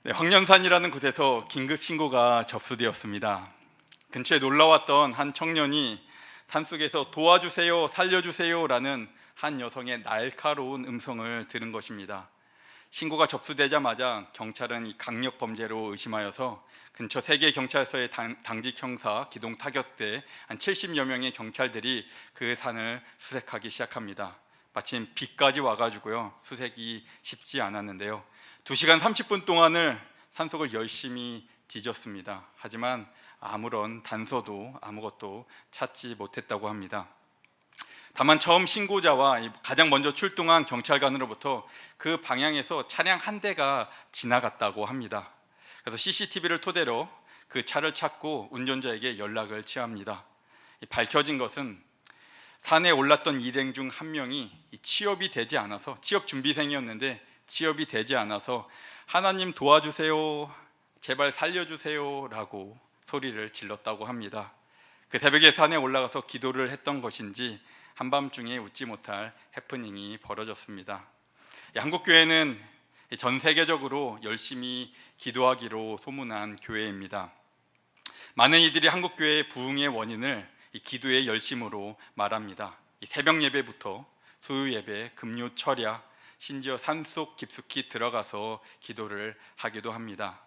네, 황년산이라는 곳에서 긴급 신고가 접수되었습니다. 근처에 놀러왔던 한 청년이 산속에서 도와주세요, 살려주세요라는 한 여성의 날카로운 음성을 들은 것입니다. 신고가 접수되자마자 경찰은 이 강력 범죄로 의심하여서 근처 3개 경찰서의 당직 형사 기동 타격대 한 70여 명의 경찰들이 그 산을 수색하기 시작합니다. 마침 비까지 와가지고요, 수색이 쉽지 않았는데요. 2시간 30분 동안을 산속을 열심히 뒤졌습니다. 하지만 아무런 단서도 아무것도 찾지 못했다고 합니다. 다만 처음 신고자와 가장 먼저 출동한 경찰관으로부터 그 방향에서 차량 한 대가 지나갔다고 합니다. 그래서 CCTV를 토대로 그 차를 찾고 운전자에게 연락을 취합니다. 밝혀진 것은 산에 올랐던 일행 중 한 명이 취업이 되지 않아서, 취업 준비생이었는데 취업이 되지 않아서 하나님 도와주세요, 제발 살려주세요 라고 소리를 질렀다고 합니다. 그 새벽에 산에 올라가서 기도를 했던 것인지 한밤중에 웃지 못할 해프닝이 벌어졌습니다. 한국교회는 전 세계적으로 열심히 기도하기로 소문난 교회입니다. 많은 이들이 한국교회의 부흥의 원인을 이 기도의 열심으로 말합니다. 이 새벽 예배부터 수요 예배, 금요 철야, 심지어 산속 깊숙이 들어가서 기도를 하기도 합니다.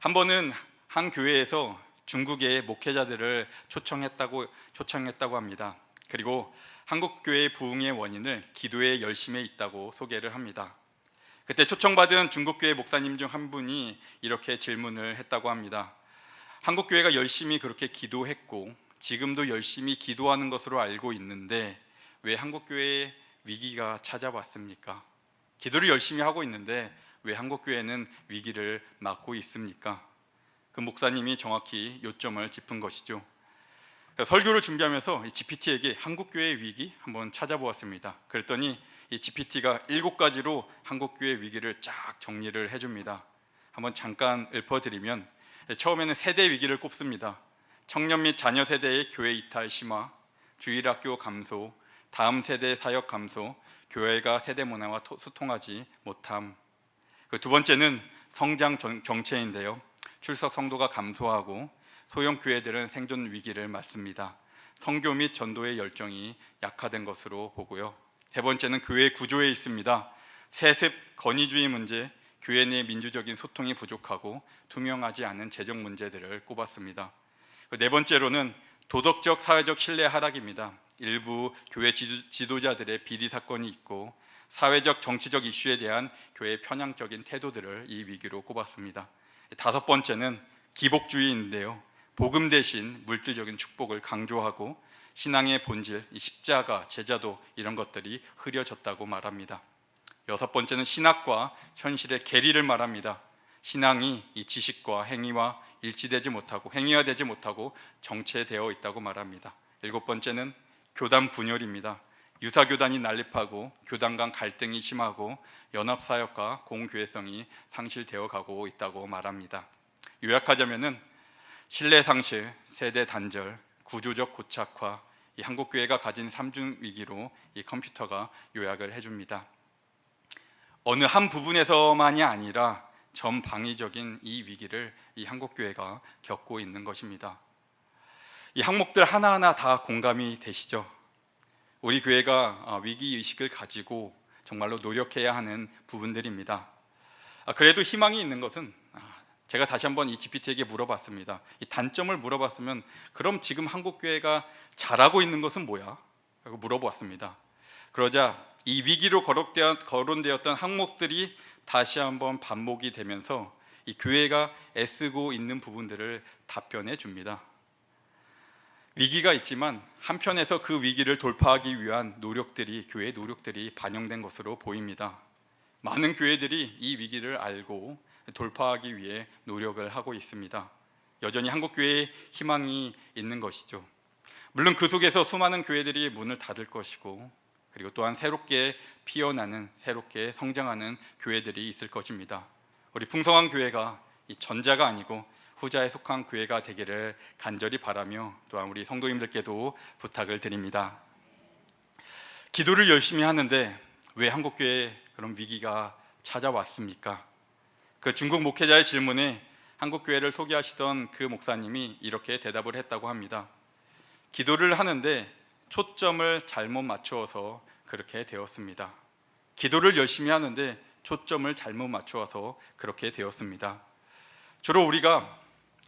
한 번은 한 교회에서 중국의 목회자들을 초청했다고 합니다. 그리고 한국교회의 부흥의 원인을 기도의 열심에 있다고 소개를 합니다. 그때 초청받은 중국교회 목사님 중 한 분이 이렇게 질문을 했다고 합니다. 한국교회가 열심히 그렇게 기도했고 지금도 열심히 기도하는 것으로 알고 있는데 왜 한국교회에 위기가 찾아왔습니까? 기도를 열심히 하고 있는데 왜 한국교회는 위기를 맞고 있습니까? 그 목사님이 정확히 요점을 짚은 것이죠. 설교를 준비하면서 GPT에게 한국교회의 위기 한번 찾아보았습니다. 그랬더니 이 GPT가 7가지로 한국교회의 위기를 쫙 정리를 해줍니다. 한번 잠깐 읊어드리면, 처음에는 세대 위기를 꼽습니다. 청년 및 자녀 세대의 교회 이탈 심화, 주일학교 감소, 다음 세대 사역 감소, 교회가 세대 문화와 소통하지 못함. 그 두 번째는 성장 정체인데요. 출석 성도가 감소하고 소형 교회들은 생존 위기를 맞습니다. 선교 및 전도의 열정이 약화된 것으로 보고요. 세 번째는 교회 구조에 있습니다. 세습, 권위주의 문제, 교회 내 민주적인 소통이 부족하고 투명하지 않은 재정 문제들을 꼽았습니다. 네 번째로는 도덕적 사회적 신뢰 하락입니다. 일부 교회 지도자들의 비리 사건이 있고 사회적 정치적 이슈에 대한 교회의 편향적인 태도들을 이 위기로 꼽았습니다. 다섯 번째는 기복주의인데요. 복음 대신 물질적인 축복을 강조하고 신앙의 본질, 이 십자가, 제자도 이런 것들이 흐려졌다고 말합니다. 여섯 번째는 신학과 현실의 괴리를 말합니다. 신앙이 이 지식과 행위와 일치되지 못하고 행위화되지 못하고 정체되어 있다고 말합니다. 일곱 번째는 교단 분열입니다. 유사교단이 난립하고 교단 간 갈등이 심하고 연합사역과 공교회성이 상실되어 가고 있다고 말합니다. 요약하자면은 신뢰 상실, 세대 단절, 구조적 고착화, 이 한국교회가 가진 삼중 위기로 이 컴퓨터가 요약을 해줍니다. 어느 한 부분에서만이 아니라 전방위적인 이 위기를 이 한국교회가 겪고 있는 것입니다. 이 항목들 하나하나 다 공감이 되시죠? 우리 교회가 위기의식을 가지고 정말로 노력해야 하는 부분들입니다. 그래도 희망이 있는 것은, 제가 다시 한번 이 GPT에게 물어봤습니다. 이 단점을 물어봤으면 그럼 지금 한국교회가 잘하고 있는 것은 뭐야? 라고 물어보았습니다. 그러자 이 위기로 거론되었던 항목들이 다시 한번 반복이 되면서 이 교회가 애쓰고 있는 부분들을 답변해 줍니다. 위기가 있지만 한편에서 그 위기를 돌파하기 위한 노력들이, 교회의 노력들이 반영된 것으로 보입니다. 많은 교회들이 이 위기를 알고 돌파하기 위해 노력을 하고 있습니다. 여전히 한국교회에 희망이 있는 것이죠. 물론 그 속에서 수많은 교회들이 문을 닫을 것이고, 그리고 또한 새롭게 피어나는, 새롭게 성장하는 교회들이 있을 것입니다. 우리 풍성한 교회가 이 전자가 아니고 후자에 속한 교회가 되기를 간절히 바라며, 또한 우리 성도님들께도 부탁을 드립니다. 기도를 열심히 하는데 왜 한국교회에 그런 위기가 찾아왔습니까? 그 중국 목회자의 질문에 한국 교회를 소개하시던 그 목사님이 이렇게 대답을 했다고 합니다. 기도를 하는데 초점을 잘못 맞추어서 그렇게 되었습니다. 기도를 열심히 하는데 초점을 잘못 맞추어서 그렇게 되었습니다. 주로 우리가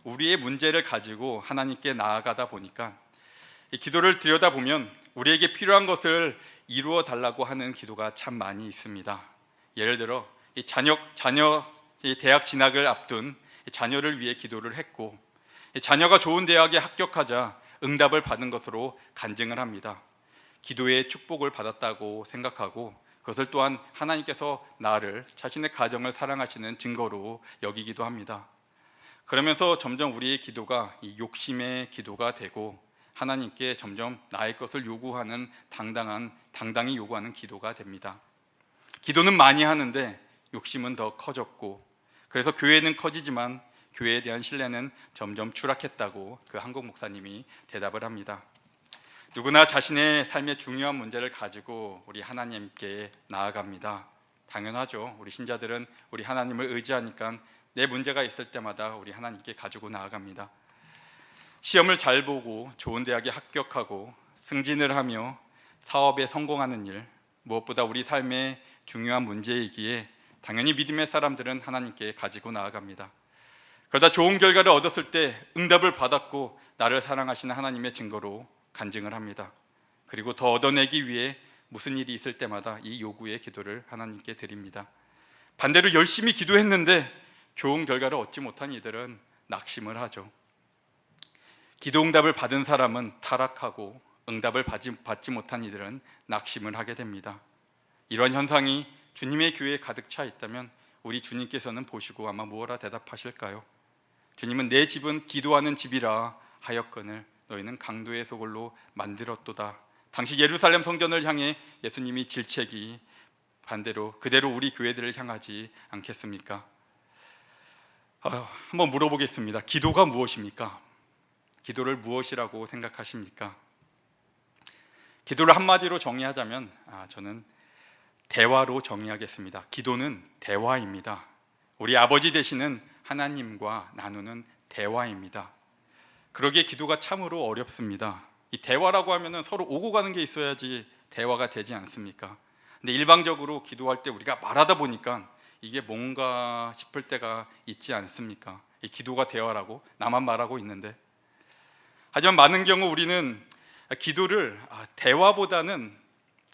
우리의 문제를 가지고 하나님께 나아가다 보니까 이 기도를 들여다보면 우리에게 필요한 것을 이루어 달라고 하는 기도가 참 많이 있습니다. 예를 들어 이 자녀 대학 진학을 앞둔 자녀를 위해 기도를 했고, 자녀가 좋은 대학에 합격하자 응답을 받은 것으로 간증을 합니다. 기도의 축복을 받았다고 생각하고 그것을 또한 하나님께서 나를, 자신의 가정을 사랑하시는 증거로 여기기도 합니다. 그러면서 점점 우리의 기도가 이 욕심의 기도가 되고 하나님께 점점 나의 것을 요구하는 당당히 요구하는 기도가 됩니다. 기도는 많이 하는데 욕심은 더 커졌고, 그래서 교회는 커지지만 교회에 대한 신뢰는 점점 추락했다고 그 한국 목사님이 대답을 합니다. 누구나 자신의 삶의 중요한 문제를 가지고 우리 하나님께 나아갑니다. 당연하죠. 우리 신자들은 우리 하나님을 의지하니까 내 문제가 있을 때마다 우리 하나님께 가지고 나아갑니다. 시험을 잘 보고 좋은 대학에 합격하고 승진을 하며 사업에 성공하는 일, 무엇보다 우리 삶의 중요한 문제이기에 당연히 믿음의 사람들은 하나님께 가지고 나아갑니다. 그러다 좋은 결과를 얻었을 때 응답을 받았고 나를 사랑하시는 하나님의 증거로 간증을 합니다. 그리고 더 얻어내기 위해 무슨 일이 있을 때마다 이 요구의 기도를 하나님께 드립니다. 반대로 열심히 기도했는데 좋은 결과를 얻지 못한 이들은 낙심을 하죠. 기도 응답을 받은 사람은 타락하고 응답을 받지 못한 이들은 낙심을 하게 됩니다. 이런 현상이 주님의 교회에 가득 차 있다면 우리 주님께서는 보시고 아마 무엇라 대답하실까요? 주님은 내 집은 기도하는 집이라 하였거늘 너희는 강도의 소굴로 만들었도다. 당시 예루살렘 성전을 향해 예수님이 질책이 반대로 그대로 우리 교회들을 향하지 않겠습니까? 한번 물어보겠습니다. 기도가 무엇입니까? 기도를 무엇이라고 생각하십니까? 기도를 한마디로 정의하자면 저는 대화로 정의하겠습니다. 기도는 대화입니다. 우리 아버지 되시는 하나님과 나누는 대화입니다. 그러기에 기도가 참으로 어렵습니다. 이 대화라고 하면은 서로 오고 가는 게 있어야지 대화가 되지 않습니까? 근데 일방적으로 기도할 때 우리가 말하다 보니까 이게 뭔가 싶을 때가 있지 않습니까? 이 기도가 대화라고 나만 말하고 있는데, 하지만 많은 경우 우리는 기도를 대화보다는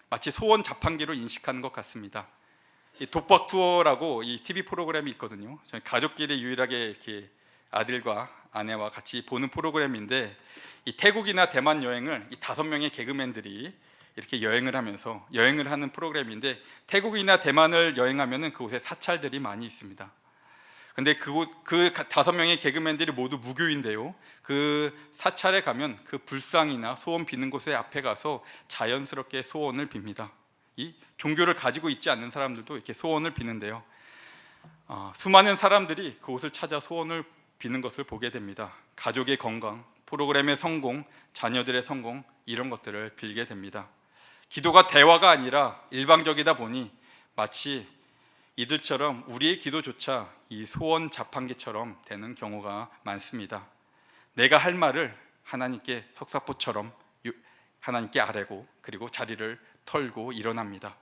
마치 소원 자판기로 인식하는 것 같습니다. 이 독박 투어라고 이 TV 프로그램이 있거든요. 저희 가족끼리 유일하게 이렇게 아들과 아내와 같이 보는 프로그램인데, 이 태국이나 대만 여행을 이 5명의 개그맨들이 이렇게 여행을 하면서 여행을 하는 프로그램인데, 태국이나 대만을 여행하면은 그곳에 사찰들이 많이 있습니다. 근데 그 5명의 개그맨들이 모두 무교인데요, 그 사찰에 가면 그 불상이나 소원 비는 곳에 앞에 가서 자연스럽게 소원을 빕니다. 이 종교를 가지고 있지 않는 사람들도 이렇게 소원을 비는데요, 수많은 사람들이 그곳을 찾아 소원을 비는 것을 보게 됩니다. 가족의 건강, 프로그램의 성공, 자녀들의 성공, 이런 것들을 빌게 됩니다. 기도가 대화가 아니라 일방적이다 보니 마치 이들처럼 우리의 기도조차 이 소원 자판기처럼 되는 경우가 많습니다. 내가 할 말을 하나님께 속사포처럼 하나님께 아뢰고 그리고 자리를 털고 일어납니다.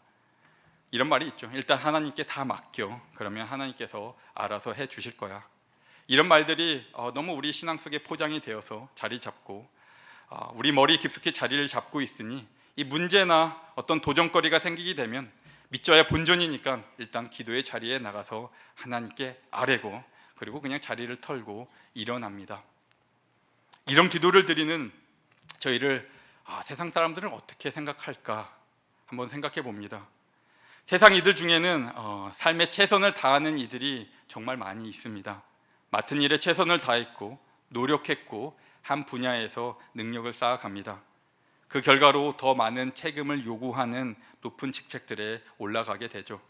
이런 말이 있죠. 일단 하나님께 다 맡겨. 그러면 하나님께서 알아서 해 주실 거야. 이런 말들이 너무 우리 신앙 속에 포장이 되어서 자리 잡고 우리 머리 깊숙이 자리를 잡고 있으니 이 문제나 어떤 도전거리가 생기게 되면 믿져야 본전이니까 일단 기도의 자리에 나가서 하나님께 아뢰고 그리고 그냥 자리를 털고 일어납니다. 이런 기도를 드리는 저희를 세상 사람들은 어떻게 생각할까 한번 생각해 봅니다. 세상 이들 중에는 삶의 최선을 다하는 이들이 정말 많이 있습니다. 맡은 일에 최선을 다했고 노력했고 한 분야에서 능력을 쌓아갑니다. 그 결과로 더 많은 책임을 요구하는 높은 직책들에 올라가게 되죠.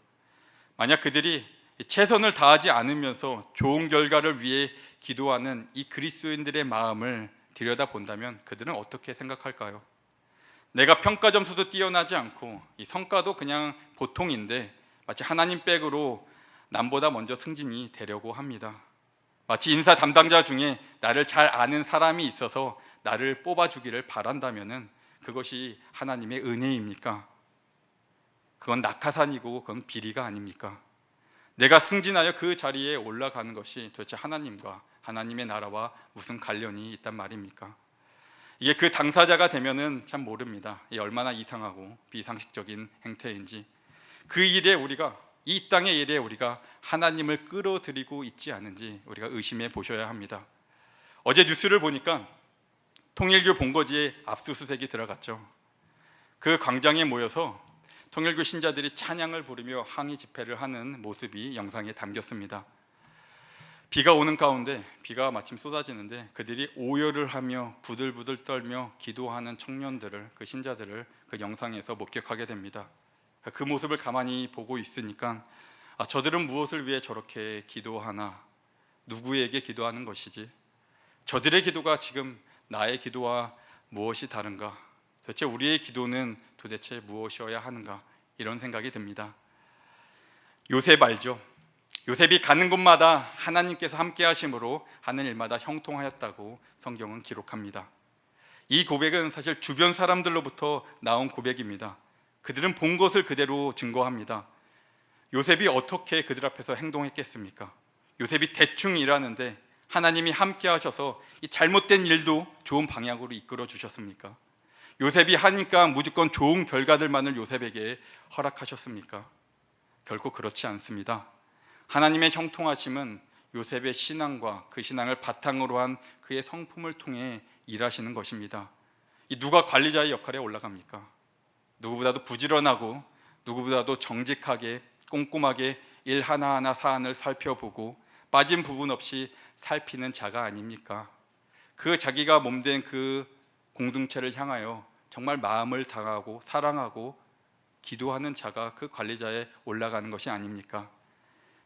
만약 그들이 최선을 다하지 않으면서 좋은 결과를 위해 기도하는 이 그리스도인들의 마음을 들여다본다면 그들은 어떻게 생각할까요? 내가 평가 점수도 뛰어나지 않고 이 성과도 그냥 보통인데 마치 하나님 백으로 남보다 먼저 승진이 되려고 합니다. 마치 인사 담당자 중에 나를 잘 아는 사람이 있어서 나를 뽑아주기를 바란다면은 그것이 하나님의 은혜입니까? 그건 낙하산이고 그건 비리가 아닙니까? 내가 승진하여 그 자리에 올라가는 것이 도대체 하나님과 하나님의 나라와 무슨 관련이 있단 말입니까? 이게 그 당사자가 되면은 참 모릅니다. 이게 얼마나 이상하고 비상식적인 행태인지. 그 일에 우리가, 이 땅의 일에 우리가 하나님을 끌어들이고 있지 않은지 우리가 의심해 보셔야 합니다. 어제 뉴스를 보니까 통일교 본거지에 압수수색이 들어갔죠. 그 광장에 모여서 통일교 신자들이 찬양을 부르며 항의 집회를 하는 모습이 영상에 담겼습니다. 비가 오는 가운데, 비가 마침 쏟아지는데 그들이 오열을 하며 부들부들 떨며 기도하는 청년들을, 그 신자들을 그 영상에서 목격하게 됩니다. 그 모습을 가만히 보고 있으니까 저들은 무엇을 위해 저렇게 기도하나, 누구에게 기도하는 것이지, 저들의 기도가 지금 나의 기도와 무엇이 다른가, 도대체 우리의 기도는 도대체 무엇이어야 하는가, 이런 생각이 듭니다. 요셉 알죠? 요셉이 가는 곳마다 하나님께서 함께 하심으로 하는 일마다 형통하였다고 성경은 기록합니다. 이 고백은 사실 주변 사람들로부터 나온 고백입니다. 그들은 본 것을 그대로 증거합니다. 요셉이 어떻게 그들 앞에서 행동했겠습니까? 요셉이 대충 일하는데 하나님이 함께 하셔서 이 잘못된 일도 좋은 방향으로 이끌어 주셨습니까? 요셉이 하니까 무조건 좋은 결과들만을 요셉에게 허락하셨습니까? 결코 그렇지 않습니다. 하나님의 형통하심은 요셉의 신앙과 그 신앙을 바탕으로 한 그의 성품을 통해 일하시는 것입니다. 이 누가 관리자의 역할에 올라갑니까? 누구보다도 부지런하고 누구보다도 정직하게 꼼꼼하게 일 하나하나 사안을 살펴보고 빠진 부분 없이 살피는 자가 아닙니까? 그 자기가 몸된 그 공동체를 향하여 정말 마음을 다하고 사랑하고 기도하는 자가 그 관리자에 올라가는 것이 아닙니까?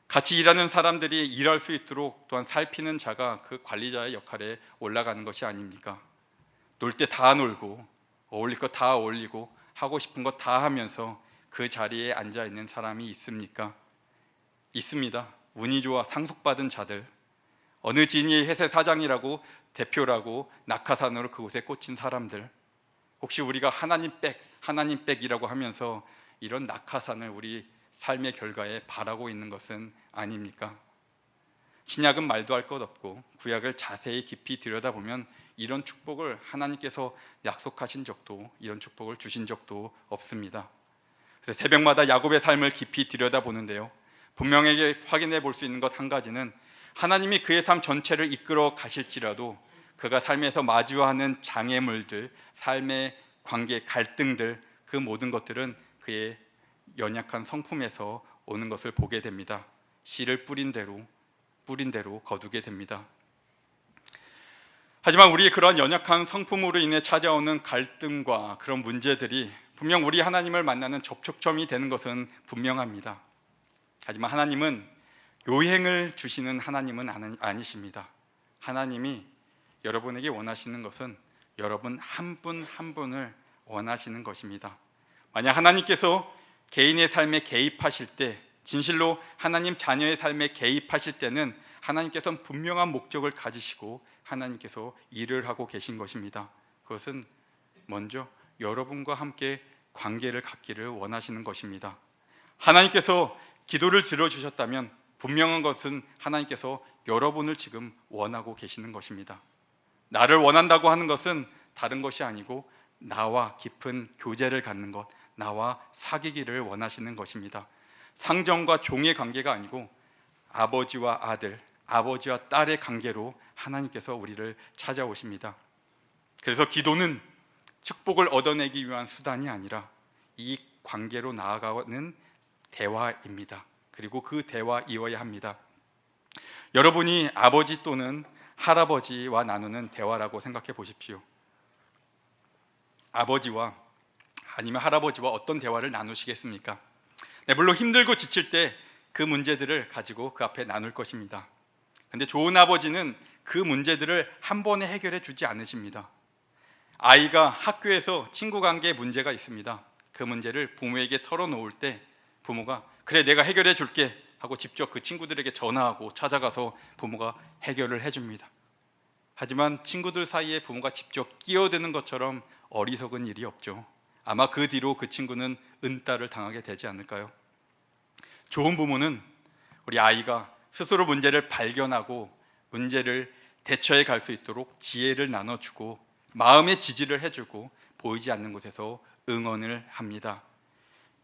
같이 일하는 사람들이 일할 수 있도록 또한 살피는 자가 그 관리자의 역할에 올라가는 것이 아닙니까? 놀 때 다 놀고 어울릴 것 다 어울리고 하고 싶은 것 다 하면서 그 자리에 앉아 있는 사람이 있습니까? 있습니다. 운이 좋아 상속받은 자들, 어느 진이 회사 사장이라고 대표라고 낙하산으로 그곳에 꽂힌 사람들, 혹시 우리가 하나님 빽이라고 하면서 이런 낙하산을 우리 삶의 결과에 바라고 있는 것은 아닙니까? 신약은 말도 할 것 없고 구약을 자세히 깊이 들여다보면 이런 축복을 하나님께서 약속하신 적도, 이런 축복을 주신 적도 없습니다. 그래서 새벽마다 야곱의 삶을 깊이 들여다보는데요, 분명하게 확인해 볼 수 있는 것 한 가지는 하나님이 그의 삶 전체를 이끌어 가실지라도 그가 삶에서 마주하는 장애물들, 삶의 관계, 갈등들, 그 모든 것들은 그의 연약한 성품에서 오는 것을 보게 됩니다. 씨를 뿌린 대로 거두게 됩니다. 하지만 우리 그런 연약한 성품으로 인해 찾아오는 갈등과 그런 문제들이 분명 우리 하나님을 만나는 접촉점이 되는 것은 분명합니다. 하지만 하나님은 요행을 주시는 하나님은 아니십니다. 하나님이 여러분에게 원하시는 것은 여러분 한 분 한 분을 원하시는 것입니다. 만약 하나님께서 개인의 삶에 개입하실 때, 진실로 하나님 자녀의 삶에 개입하실 때는 하나님께서는 분명한 목적을 가지시고 하나님께서 일을 하고 계신 것입니다. 그것은 먼저 여러분과 함께 관계를 갖기를 원하시는 것입니다. 하나님께서 기도를 들어주셨다면 분명한 것은 하나님께서 여러분을 지금 원하고 계시는 것입니다. 나를 원한다고 하는 것은 다른 것이 아니고 나와 깊은 교제를 갖는 것, 나와 사귀기를 원하시는 것입니다. 상정과 종의 관계가 아니고 아버지와 아들, 아버지와 딸의 관계로 하나님께서 우리를 찾아오십니다. 그래서 기도는 축복을 얻어내기 위한 수단이 아니라 이 관계로 나아가는 대화입니다. 그리고 그 대화 이어야 합니다. 여러분이 아버지 또는 할아버지와 나누는 대화라고 생각해 보십시오. 아버지와 아니면 할아버지와 어떤 대화를 나누시겠습니까? 네, 물론 힘들고 지칠 때 그 문제들을 가지고 그 앞에 나눌 것입니다. 근데 좋은 아버지는 그 문제들을 한 번에 해결해 주지 않으십니다. 아이가 학교에서 친구 관계에 문제가 있습니다. 그 문제를 부모에게 털어놓을 때 부모가 그래 내가 해결해 줄게 하고 직접 그 친구들에게 전화하고 찾아가서 부모가 해결을 해줍니다. 하지만 친구들 사이에 부모가 직접 끼어드는 것처럼 어리석은 일이 없죠. 아마 그 뒤로 그 친구는 은따를 당하게 되지 않을까요? 좋은 부모는 우리 아이가 스스로 문제를 발견하고 문제를 대처해 갈 수 있도록 지혜를 나눠주고 마음의 지지를 해주고 보이지 않는 곳에서 응원을 합니다.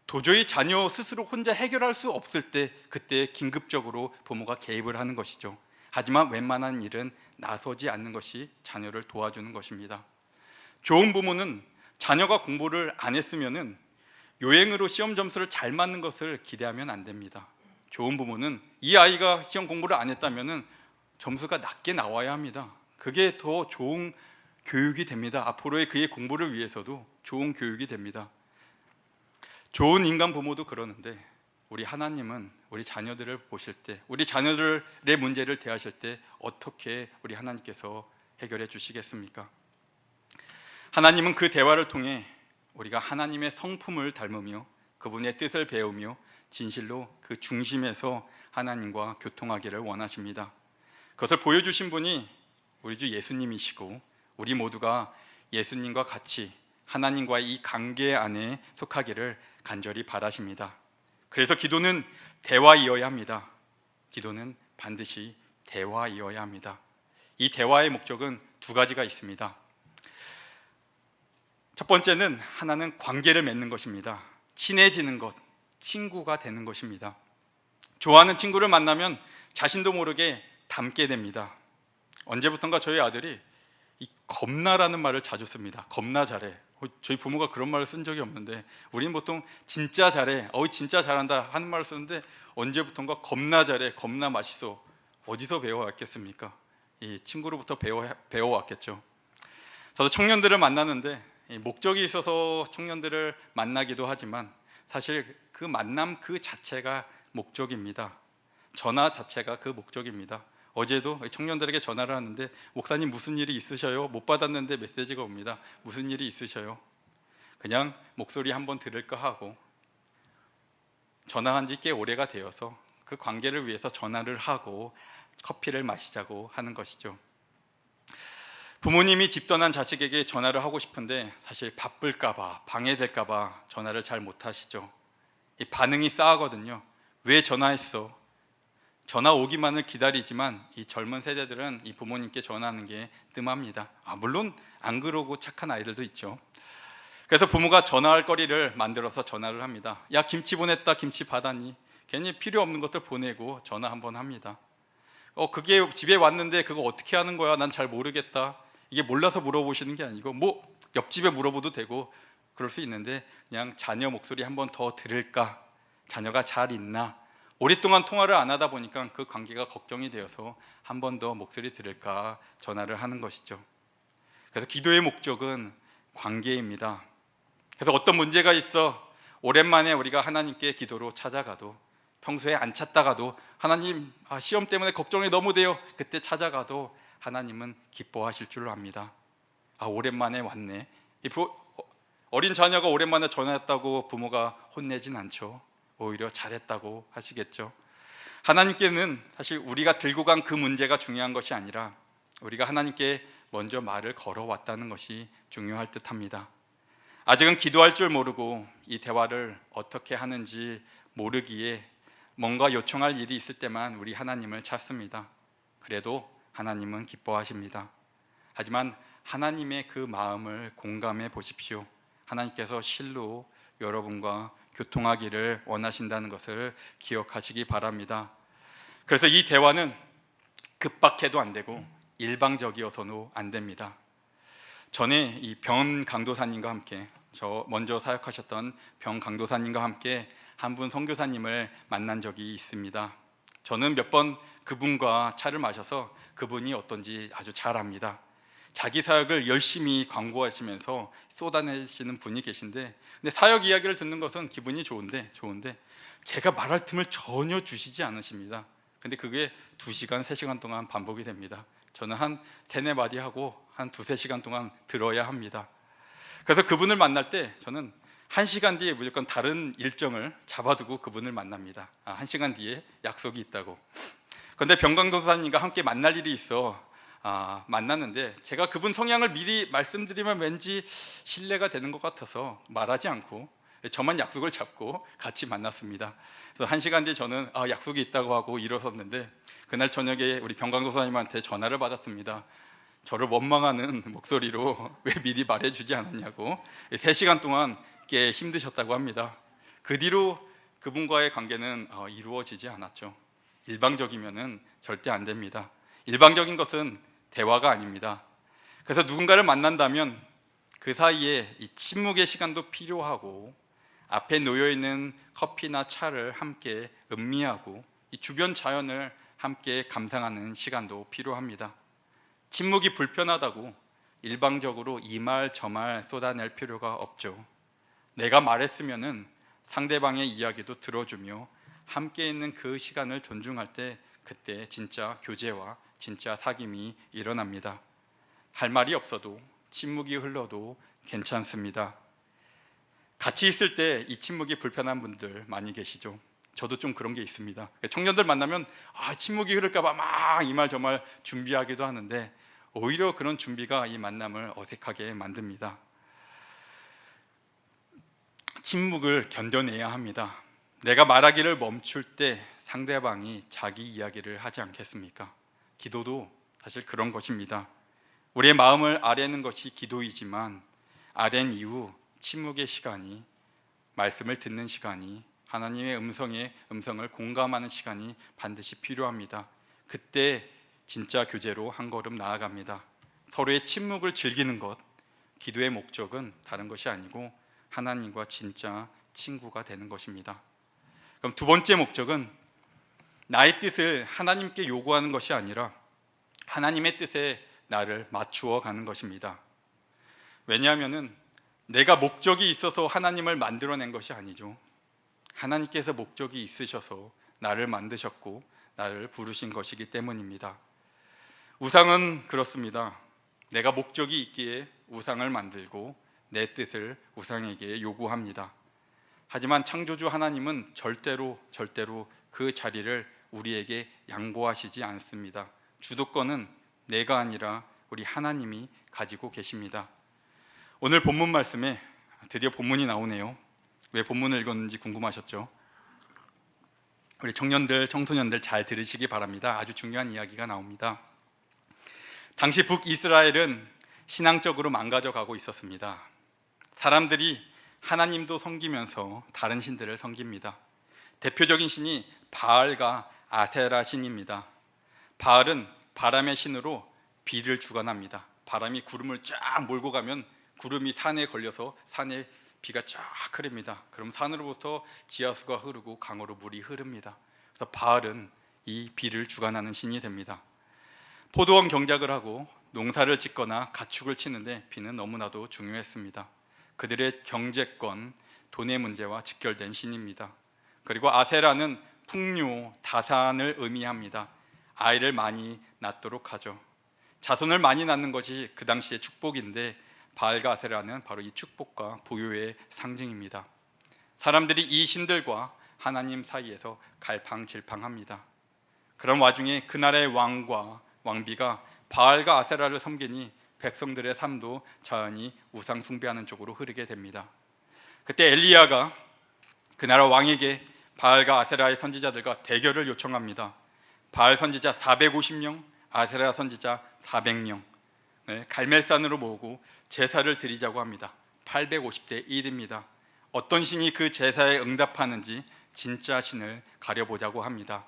도저히 자녀 스스로 혼자 해결할 수 없을 때 그때 긴급적으로 부모가 개입을 하는 것이죠. 하지만 웬만한 일은 나서지 않는 것이 자녀를 도와주는 것입니다. 좋은 부모는 자녀가 공부를 안 했으면은 요행으로 시험 점수를 잘 맞는 것을 기대하면 안 됩니다. 좋은 부모는 이 아이가 시험 공부를 안 했다면은 점수가 낮게 나와야 합니다. 그게 더 좋은 교육이 됩니다. 앞으로의 그의 공부를 위해서도 좋은 교육이 됩니다. 좋은 인간 부모도 그러는데 우리 하나님은 우리 자녀들을 보실 때, 우리 자녀들의 문제를 대하실 때 어떻게 우리 하나님께서 해결해 주시겠습니까? 하나님은 그 대화를 통해 우리가 하나님의 성품을 닮으며 그분의 뜻을 배우며 진실로 그 중심에서 하나님과 교통하기를 원하십니다. 그것을 보여주신 분이 우리 주 예수님이시고 우리 모두가 예수님과 같이 하나님과의 이 관계 안에 속하기를 간절히 바라십니다. 그래서 기도는 대화이어야 합니다. 기도는 반드시 대화이어야 합니다. 이 대화의 목적은 두 가지가 있습니다. 첫 번째는 하나는 관계를 맺는 것입니다. 친해지는 것, 친구가 되는 것입니다. 좋아하는 친구를 만나면 자신도 모르게 닮게 됩니다. 언제부턴가 저희 아들이 이 겁나라는 말을 자주 씁니다. 겁나 잘해. 저희 부모가 그런 말을 쓴 적이 없는데 우리는 보통 진짜 잘해, 진짜 잘한다 하는 말을 쓰는데 언제부턴가 겁나 잘해, 겁나 맛있어. 어디서 배워왔겠습니까? 이 친구로부터 배워왔겠죠. 저도 청년들을 만나는데 목적이 있어서 청년들을 만나기도 하지만 사실 그 만남 그 자체가 목적입니다. 전화 자체가 그 목적입니다. 어제도 청년들에게 전화를 하는데 목사님 무슨 일이 있으셔요? 못 받았는데 메시지가 옵니다. 무슨 일이 있으셔요? 그냥 목소리 한번 들을까 하고 전화한 지 꽤 오래가 되어서 그 관계를 위해서 전화를 하고 커피를 마시자고 하는 것이죠. 부모님이 집 떠난 자식에게 전화를 하고 싶은데 사실 바쁠까봐 방해될까봐 전화를 잘 못하시죠. 이 반응이 싸하거든요. 왜 전화했어? 전화 오기만을 기다리지만 이 젊은 세대들은 이 부모님께 전화하는 게 뜸합니다. 물론 안 그러고 착한 아이들도 있죠. 그래서 부모가 전화할 거리를 만들어서 전화를 합니다. 야, 김치 보냈다. 김치 받았니? 괜히 필요 없는 것들 보내고 전화 한번 합니다. 그게 집에 왔는데 그거 어떻게 하는 거야? 난 잘 모르겠다. 이게 몰라서 물어보시는 게 아니고 옆집에 물어보도 되고 그럴 수 있는데 그냥 자녀 목소리 한번 더 들을까? 자녀가 잘 있나? 오랫동안 통화를 안 하다 보니까 그 관계가 걱정이 되어서 한 번 더 목소리 들을까 전화를 하는 것이죠. 그래서 기도의 목적은 관계입니다. 그래서 어떤 문제가 있어 오랜만에 우리가 하나님께 기도로 찾아가도 평소에 안 찾다가도 하나님 시험 때문에 걱정이 너무 돼요. 그때 찾아가도 하나님은 기뻐하실 줄로 압니다. 오랜만에 왔네. 어린 자녀가 오랜만에 전화했다고 부모가 혼내진 않죠. 오히려 잘했다고 하시겠죠. 하나님께는 사실 우리가 들고 간 그 문제가 중요한 것이 아니라 우리가 하나님께 먼저 말을 걸어왔다는 것이 중요할 듯합니다. 아직은 기도할 줄 모르고 이 대화를 어떻게 하는지 모르기에 뭔가 요청할 일이 있을 때만 우리 하나님을 찾습니다. 그래도 하나님은 기뻐하십니다. 하지만 하나님의 그 마음을 공감해 보십시오. 하나님께서 실로 여러분과 교통하기를 원하신다는 것을 기억하시기 바랍니다. 그래서 이 대화는 급박해도 안 되고 일방적이어서는 안 됩니다. 전에 이 병 강도사님과 함께 먼저 사역하셨던 병 강도사님과 함께 한 분 선교사님을 만난 적이 있습니다. 저는 몇 번 그분과 차를 마셔서 그분이 어떤지 아주 잘 압니다. 자기 사역을 열심히 광고하시면서 쏟아내시는 분이 계신데 근데 사역 이야기를 듣는 것은 기분이 좋은데 제가 말할 틈을 전혀 주시지 않으십니다. 근데 그게 2시간, 3시간 동안 반복이 됩니다. 저는 한 3-4마디 하고 한 2-3시간 동안 들어야 합니다. 그래서 그분을 만날 때 저는 1시간 뒤에 무조건 다른 일정을 잡아두고 그분을 만납니다. 1시간 뒤에 약속이 있다고. 그런데 병강도사님과 함께 만날 일이 있어 만났는데, 제가 그분 성향을 미리 말씀드리면 왠지 신뢰가 되는 것 같아서 말하지 않고 저만 약속을 잡고 같이 만났습니다. 그래서 1시간 뒤에 저는 약속이 있다고 하고 일어섰는데, 그날 저녁에 우리 병강도사님한테 전화를 받았습니다. 저를 원망하는 목소리로 왜 미리 말해주지 않았냐고. 3시간 동안 꽤 힘드셨다고 합니다. 그 뒤로 그분과의 관계는 이루어지지 않았죠. 일방적이면은 절대 안 됩니다. 일방적인 것은 대화가 아닙니다. 그래서 누군가를 만난다면 그 사이에 이 침묵의 시간도 필요하고, 앞에 놓여 있는 커피나 차를 함께 음미하고 이 주변 자연을 함께 감상하는 시간도 필요합니다. 침묵이 불편하다고 일방적으로 이 말 저 말 쏟아낼 필요가 없죠. 내가 말했으면은 상대방의 이야기도 들어주며 함께 있는 그 시간을 존중할 때, 그때 진짜 교제와 진짜 사귐이 일어납니다. 할 말이 없어도 침묵이 흘러도 괜찮습니다. 같이 있을 때 이 침묵이 불편한 분들 많이 계시죠. 저도 좀 그런 게 있습니다. 청년들 만나면 침묵이 흐를까 봐 막 이 말 저 말 준비하기도 하는데, 오히려 그런 준비가 이 만남을 어색하게 만듭니다. 침묵을 견뎌내야 합니다. 내가 말하기를 멈출 때 상대방이 자기 이야기를 하지 않겠습니까? 기도도 사실 그런 것입니다. 우리의 마음을 아뢰는 것이 기도이지만, 아랜 이후 침묵의 시간이, 말씀을 듣는 시간이, 하나님의 음성을 공감하는 시간이 반드시 필요합니다. 그때 진짜 교제로 한 걸음 나아갑니다. 서로의 침묵을 즐기는 것, 기도의 목적은 다른 것이 아니고 하나님과 진짜 친구가 되는 것입니다. 그럼 두 번째 목적은 나의 뜻을 하나님께 요구하는 것이 아니라 하나님의 뜻에 나를 맞추어 가는 것입니다. 왜냐하면 내가 목적이 있어서 하나님을 만들어낸 것이 아니죠. 하나님께서 목적이 있으셔서 나를 만드셨고 나를 부르신 것이기 때문입니다. 우상은 그렇습니다. 내가 목적이 있기에 우상을 만들고 내 뜻을 우상에게 요구합니다. 하지만 창조주 하나님은 절대로 그 자리를 우리에게 양보하시지 않습니다. 주도권은 내가 아니라 우리 하나님이 가지고 계십니다. 오늘 본문 말씀에 드디어 본문이 나오네요. 왜 본문을 읽었는지 궁금하셨죠? 우리 청년들, 청소년들 잘 들으시기 바랍니다. 아주 중요한 이야기가 나옵니다. 당시 북이스라엘은 신앙적으로 망가져 가고 있었습니다. 사람들이 하나님도 섬기면서 다른 신들을 섬깁니다. 대표적인 신이 바알과 아세라 신입니다. 바알은 바람의 신으로 비를 주관합니다. 바람이 구름을 쫙 몰고 가면 구름이 산에 걸려서 산에 비가 쫙 흐릅니다. 그럼 산으로부터 지하수가 흐르고 강으로 물이 흐릅니다. 그래서 바알은 이 비를 주관하는 신이 됩니다. 포도원 경작을 하고 농사를 짓거나 가축을 치는데 비는 너무나도 중요했습니다. 그들의 경제권, 돈의 문제와 직결된 신입니다. 그리고 아세라는 풍요, 다산을 의미합니다. 아이를 많이 낳도록 하죠. 자손을 많이 낳는 것이 그 당시의 축복인데, 바알과 아세라는 바로 이 축복과 부요의 상징입니다. 사람들이 이 신들과 하나님 사이에서 갈팡질팡합니다. 그런 와중에 그 나라의 왕과 왕비가 바알과 아세라를 섬기니 백성들의 삶도 자연히 우상 숭배하는 쪽으로 흐르게 됩니다. 그때 엘리야가 그 나라 왕에게 바알과 아세라의 선지자들과 대결을 요청합니다. 바알 선지자 450명, 아세라 선지자 400명 갈멜산으로 모으고 제사를 드리자고 합니다. 850대 1입니다. 어떤 신이 그 제사에 응답하는지 진짜 신을 가려보자고 합니다.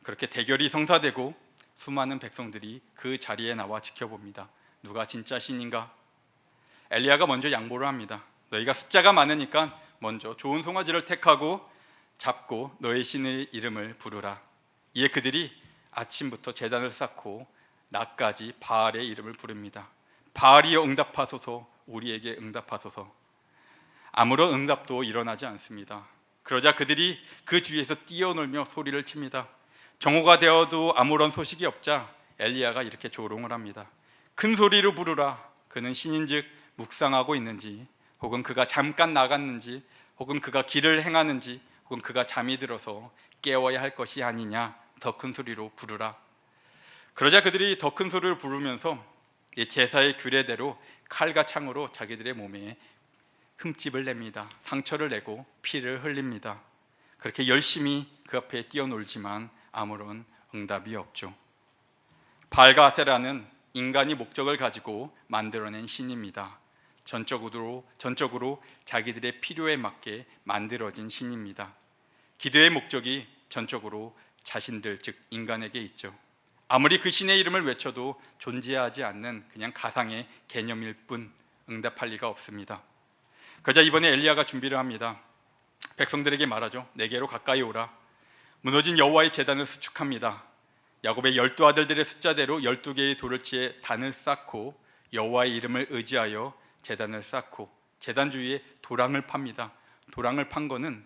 그렇게 대결이 성사되고 수많은 백성들이 그 자리에 나와 지켜봅니다. 누가 진짜 신인가? 엘리야가 먼저 양보를 합니다. 너희가 숫자가 많으니까 먼저 좋은 송아지를 택하고 잡고 너희 신의 이름을 부르라. 이에 그들이 아침부터 제단을 쌓고 낮까지 바알의 이름을 부릅니다. 바알이여 응답하소서, 우리에게 응답하소서. 아무런 응답도 일어나지 않습니다. 그러자 그들이 그 주위에서 뛰어놀며 소리를 칩니다. 정오가 되어도 아무런 소식이 없자 엘리야가 이렇게 조롱을 합니다. 큰 소리로 부르라. 그는 신인즉 묵상하고 있는지 혹은 그가 잠깐 나갔는지, 혹은 그가 길을 행하는지, 혹은 그가 잠이 들어서 깨워야 할 것이 아니냐, 더 큰 소리로 부르라. 그러자 그들이 더 큰 소리를 부르면서 이 제사의 규례대로 칼과 창으로 자기들의 몸에 흠집을 냅니다. 상처를 내고 피를 흘립니다. 그렇게 열심히 그 앞에 뛰어놀지만 아무런 응답이 없죠. 바알과 아세라는 인간이 목적을 가지고 만들어낸 신입니다. 전적으로 자기들의 필요에 맞게 만들어진 신입니다. 기도의 목적이 전적으로 자신들, 즉 인간에게 있죠. 아무리 그 신의 이름을 외쳐도 존재하지 않는 그냥 가상의 개념일 뿐 응답할 리가 없습니다. 그러자 이번에 엘리야가 준비를 합니다. 백성들에게 말하죠. 내게로 가까이 오라. 무너진 여호와의 제단을 수축합니다. 야곱의 12아들들의 숫자대로 12개의 돌을 치에 단을 쌓고 여호와의 이름을 의지하여 제단을 쌓고 제단 주위에 도랑을 팝니다. 도랑을 판 거는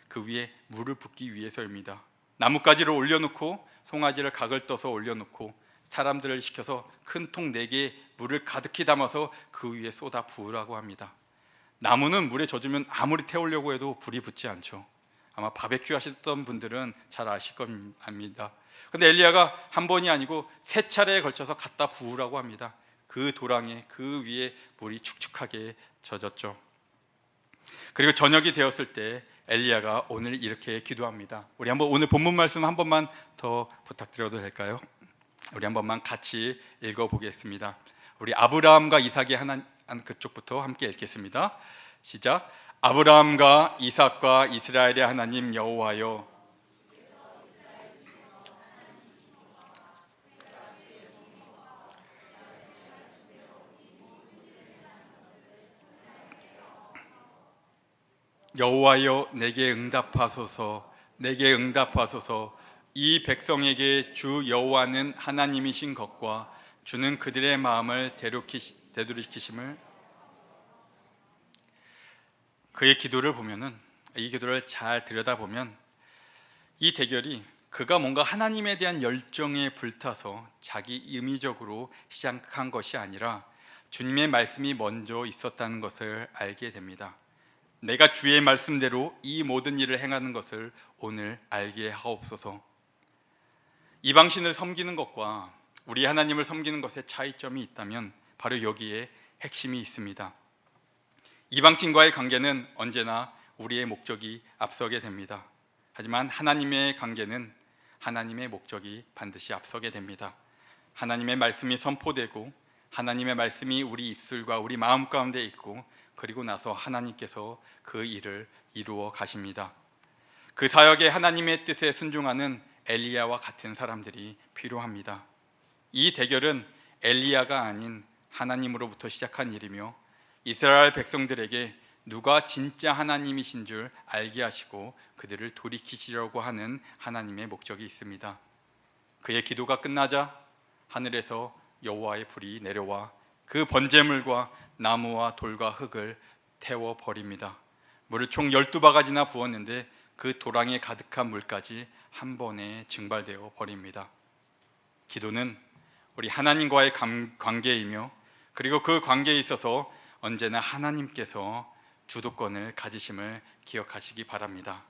그 위에 물을 붓기 위해서입니다. 나뭇가지를 올려놓고 송아지를 각을 떠서 올려놓고 사람들을 시켜서 큰 통 4개에 물을 가득히 담아서 그 위에 쏟아 부으라고 합니다. 나무는 물에 젖으면 아무리 태우려고 해도 불이 붙지 않죠. 아마 바베큐 하셨던 분들은 잘 아실 겁니다. 근데 엘리야가 한 번이 아니고 3차례에 걸쳐서 갖다 부으라고 합니다. 그 도랑에, 그 위에 물이 축축하게 젖었죠. 그리고 저녁이 되었을 때 엘리야가 오늘 이렇게 기도합니다. 우리 한번 오늘 본문 말씀 한 번만 더 부탁드려도 될까요? 우리 한 번만 같이 읽어보겠습니다. 우리 아브라함과 이삭의 하나님, 그쪽부터 함께 읽겠습니다. 시작. 아브라함과 이삭과 이스라엘의 하나님 여호와여, 여호와여 내게 응답하소서. 내게 응답하소서. 이 백성에게 주 여호와는 하나님이신 것과 주는 그들의 마음을 되돌이키심을. 그의 기도를 보면은, 이 기도를 잘 들여다보면 이 대결이 그가 뭔가 하나님에 대한 열정에 불타서 자기 임의적으로 시작한 것이 아니라 주님의 말씀이 먼저 있었다는 것을 알게 됩니다. 내가 주의 말씀대로 이 모든 일을 행하는 것을 오늘 알게 하옵소서. 이방신을 섬기는 것과 우리 하나님을 섬기는 것에 차이점이 있다면 바로 여기에 핵심이 있습니다. 이방신과의 관계는 언제나 우리의 목적이 앞서게 됩니다. 하지만 하나님의 관계는 하나님의 목적이 반드시 앞서게 됩니다. 하나님의 말씀이 선포되고 하나님의 말씀이 우리 입술과 우리 마음 가운데 있고, 그리고 나서 하나님께서 그 일을 이루어 가십니다. 그 사역에 하나님의 뜻에 순종하는 엘리야와 같은 사람들이 필요합니다. 이 대결은 엘리야가 아닌 하나님으로부터 시작한 일이며 이스라엘 백성들에게 누가 진짜 하나님이신 줄 알게 하시고 그들을 돌이키시려고 하는 하나님의 목적이 있습니다. 그의 기도가 끝나자 하늘에서 여호와의 불이 내려와 그 번제물과 나무와 돌과 흙을 태워버립니다. 물을 총 12바가지나 부었는데 그 도랑에 가득한 물까지 한 번에 증발되어 버립니다. 기도는 우리 하나님과의 관계이며, 그리고 그 관계에 있어서 언제나 하나님께서 주도권을 가지심을 기억하시기 바랍니다.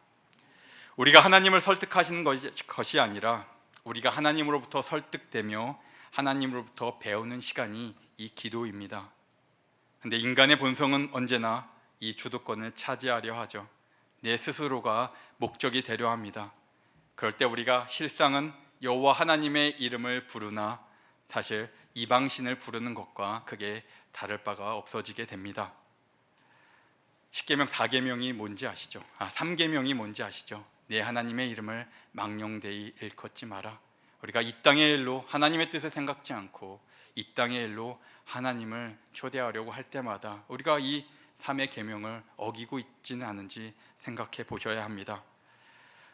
우리가 하나님을 설득하시는 것이 아니라 우리가 하나님으로부터 설득되며 하나님으로부터 배우는 시간이 이 기도입니다. 근데 인간의 본성은 언제나 이 주도권을 차지하려 하죠. 내 스스로가 목적이 되려 합니다. 그럴 때 우리가 실상은 여호와 하나님의 이름을 부르나 사실 이방신을 부르는 것과 크게 다를 바가 없어지게 됩니다. 10계명 4계명이 뭔지 아시죠? 3계명이 뭔지 아시죠? 내 하나님의 이름을 망령되이 일컫지 마라. 우리가 이 땅의 일로 하나님의 뜻을 생각지 않고 이 땅의 일로 하나님을 초대하려고 할 때마다 우리가 이 3의 계명을 어기고 있지는 않은지 생각해 보셔야 합니다.